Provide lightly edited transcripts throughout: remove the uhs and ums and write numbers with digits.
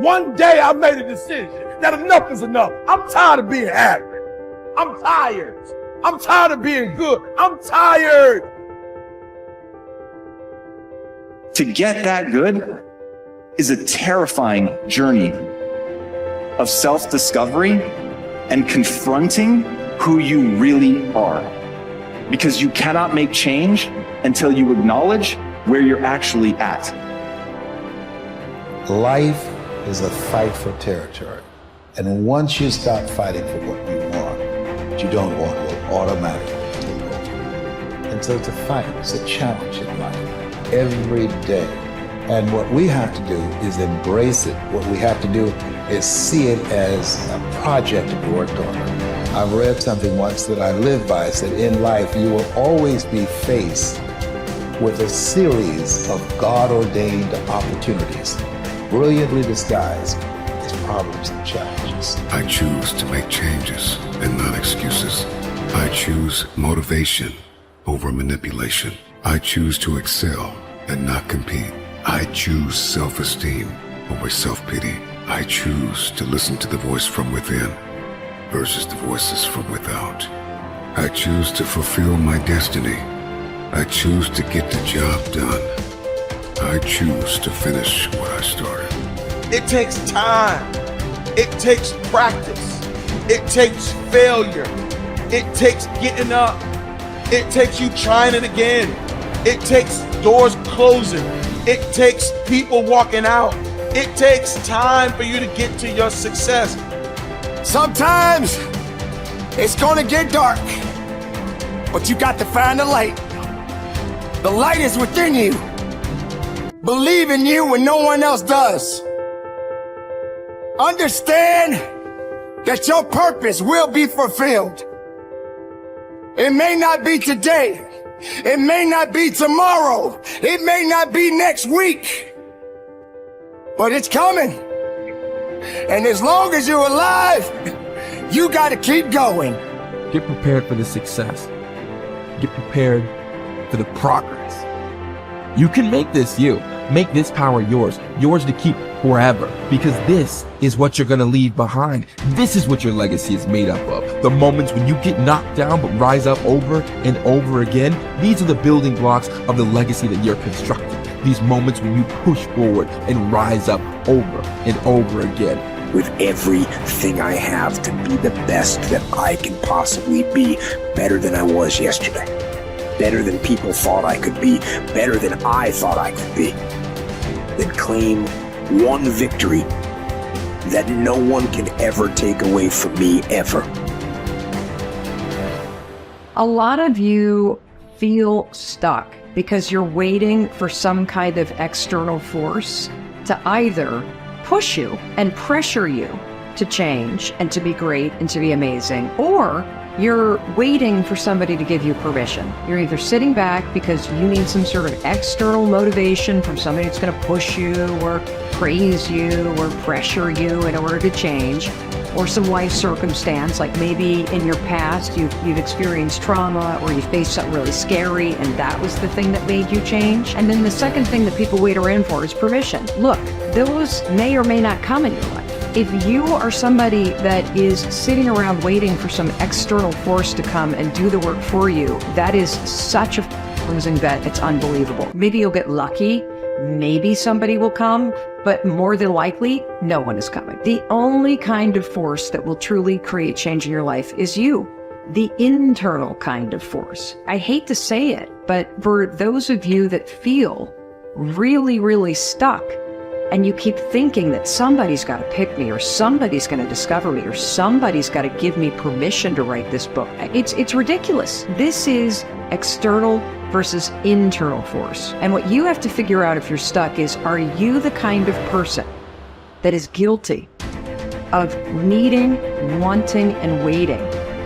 One day I made a decision that enough is enough. I'm tired of being average. I'm tired. I'm tired of being good. I'm tired. To get that good is a terrifying journey of self-discovery and confronting who you really are. Because you cannot make change until you acknowledge where you're actually at. Life is a fight for territory. And once you stop fighting for what you want, what you don't want will automatically take over. And so it's a fight, it's a challenge in life, every day. And what we have to do is embrace it. What we have to do is see it as a project to be worked on. I've read something once that I live by. It said, in life, you will always be faced with a series of God-ordained opportunities, brilliantly disguised as problems and challenges. I choose to make changes and not excuses. I choose motivation over manipulation. I choose to excel and not compete. I choose self-esteem over self-pity. I choose to listen to the voice from within versus the voices from without. I choose to fulfill my destiny. I choose to get the job done. I choose to finish what I started. It takes time. It takes practice. It takes failure. It takes getting up. It takes you trying it again. It takes doors closing. It takes people walking out. It takes time for you to get to your success. Sometimes it's gonna get dark, but you got to find the light. The light is within you. Believe in you when no one else does. Understand that your purpose will be fulfilled. It may not be today. It may not be tomorrow. It may not be next week. But it's coming. And as long as you're alive, you got to keep going. Get prepared for the success. Get prepared for the progress. You can make this you. Make this power yours. Yours to keep forever. Because this is what you're going to leave behind. This is what your legacy is made up of. The moments when you get knocked down but rise up over and over again. These are the building blocks of the legacy that you're constructing. These moments when you push forward and rise up over and over again. With everything I have to be the best that I can possibly be, better than I was yesterday, better than people thought I could be, better than I thought I could be. Then claim one victory that no one can ever take away from me, ever. A lot of you feel stuck because you're waiting for some kind of external force to either push you and pressure you to change and to be great and to be amazing, or you're waiting for somebody to give you permission. You're either sitting back because you need some sort of external motivation from somebody that's going to push you or praise you or pressure you in order to change, or some life circumstance, like maybe in your past you've experienced trauma or you faced something really scary and that was the thing that made you change. And then the second thing that people wait around for is permission. Look, those may or may not come in your life. If you are somebody that is sitting around waiting for some external force to come and do the work for you, that is such a losing bet. It's unbelievable. Maybe you'll get lucky. Maybe somebody will come, but more than likely, no one is coming. The only kind of force that will truly create change in your life is you. The internal kind of force. I hate to say it, but for those of you that feel really, really stuck, and you keep thinking that somebody's got to pick me, or somebody's going to discover me, or somebody's got to give me permission to write this book. It's ridiculous. This is external versus internal force. And what you have to figure out if you're stuck is, are you the kind of person that is guilty of needing, wanting, and waiting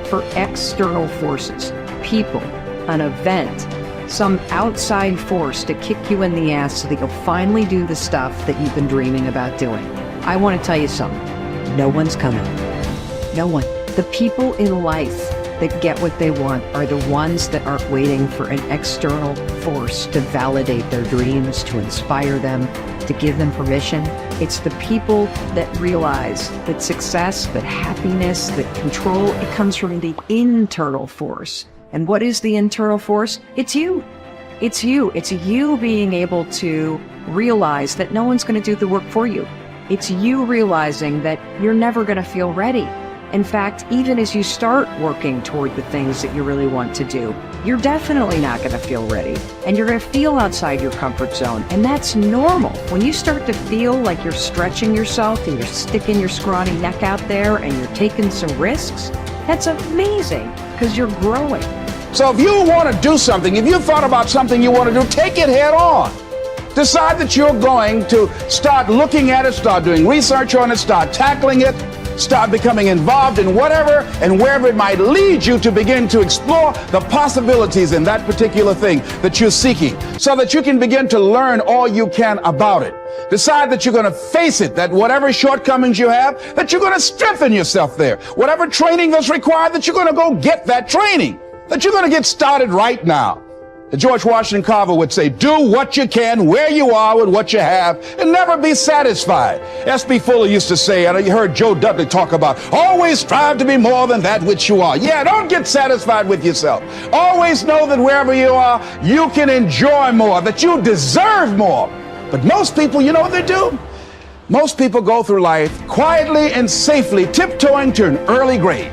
for external forces, people, an event, some outside force to kick you in the ass so that you'll finally do the stuff that you've been dreaming about doing? I want to tell you something. No one's coming. No one. The people in life that get what they want are the ones that aren't waiting for an external force to validate their dreams, to inspire them, to give them permission. It's the people that realize that success, that happiness, that control, it comes from the internal force. And what is the internal force? It's you. It's you. It's you being able to realize that no one's going to do the work for you. It's you realizing that you're never going to feel ready. In fact, even as you start working toward the things that you really want to do, you're definitely not going to feel ready. And you're going to feel outside your comfort zone. And that's normal. When you start to feel like you're stretching yourself and you're sticking your scrawny neck out there and you're taking some risks, that's amazing because you're growing. So if you want to do something, if you thought about something you want to do, take it head on. Decide that you're going to start looking at it, start doing research on it, start tackling it, start becoming involved in whatever and wherever it might lead you to begin to explore the possibilities in that particular thing that you're seeking so that you can begin to learn all you can about it. Decide that you're going to face it, that whatever shortcomings you have, that you're going to strengthen yourself there. Whatever training that's required, that you're going to go get that training, that you're going to get started right now. George Washington Carver would say, do what you can, where you are with what you have, and never be satisfied. S.B. Fuller used to say, and you heard Joe Dudley talk about, always strive to be more than that which you are. Yeah, don't get satisfied with yourself. Always know that wherever you are, you can enjoy more, that you deserve more. But most people, you know what they do? Most people go through life quietly and safely, tiptoeing to an early grave.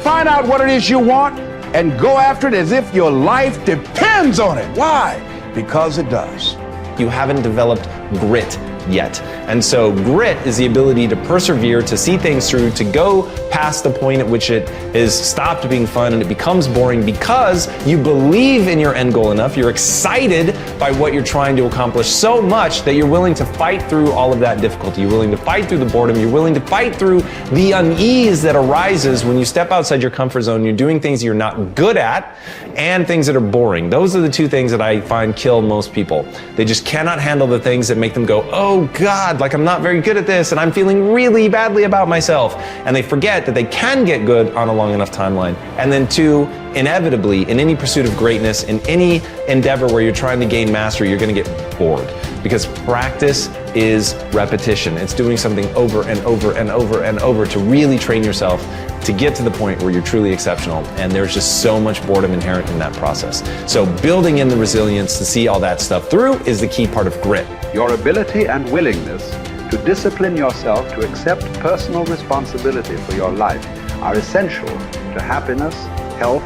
Find out what it is you want, and go after it as if your life depends on it. Why? Because it does. You haven't developed grit yet. And so grit is the ability to persevere, to see things through, to go past the point at which it is stopped being fun and it becomes boring because you believe in your end goal enough, you're excited by what you're trying to accomplish so much that you're willing to fight through all of that difficulty. You're willing to fight through the boredom. You're willing to fight through the unease that arises when you step outside your comfort zone. You're doing things you're not good at and things that are boring. Those are the two things that I find kill most people. They just cannot handle the things that make them go, oh God, like I'm not very good at this and I'm feeling really badly about myself. And they forget that they can get good on a long enough timeline. And then two, inevitably, in any pursuit of greatness, in any endeavor where you're trying to gain mastery, you're going to get bored because practice is repetition. It's doing something over and over and over and over to really train yourself to get to the point where you're truly exceptional. And there's just so much boredom inherent in that process. So building in the resilience to see all that stuff through is the key part of grit. Your ability and willingness to discipline yourself to accept personal responsibility for your life are essential to happiness, health,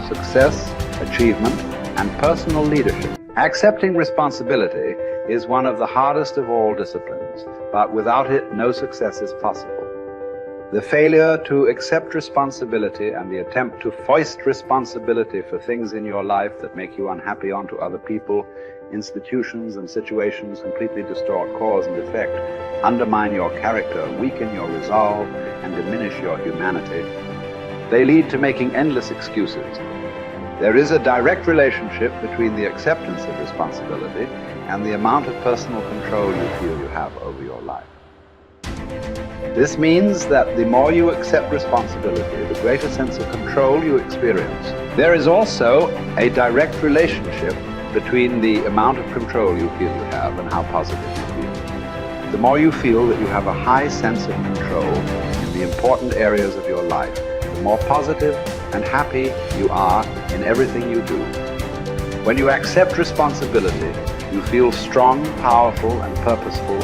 success, achievement, and personal leadership. Accepting responsibility is one of the hardest of all disciplines, but without it, no success is possible. The failure to accept responsibility and the attempt to foist responsibility for things in your life that make you unhappy onto other people, institutions, and situations completely distort cause and effect, undermine your character, weaken your resolve, and diminish your humanity. They lead to making endless excuses. There is a direct relationship between the acceptance of responsibility and the amount of personal control you feel you have over your life. This means that the more you accept responsibility, the greater sense of control you experience. There is also a direct relationship between the amount of control you feel you have and how positive you feel. The more you feel that you have a high sense of control in the important areas of your life, the more positive and happy you are in everything you do. When you accept responsibility, you feel strong, powerful, and purposeful.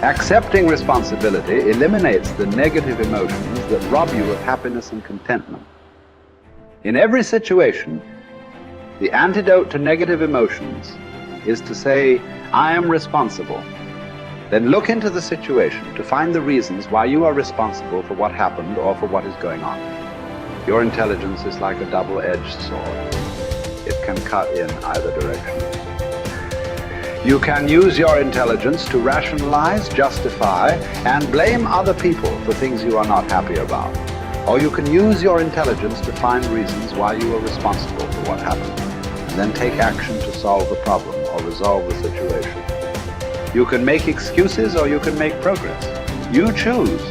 Accepting responsibility eliminates the negative emotions that rob you of happiness and contentment. In every situation, the antidote to negative emotions is to say, I am responsible. Then look into the situation to find the reasons why you are responsible for what happened or for what is going on. Your intelligence is like a double-edged sword. It can cut in either direction. You can use your intelligence to rationalize, justify, and blame other people for things you are not happy about. Or you can use your intelligence to find reasons why you are responsible for what happened, and then take action to solve the problem or resolve the situation. You can make excuses or you can make progress. You choose.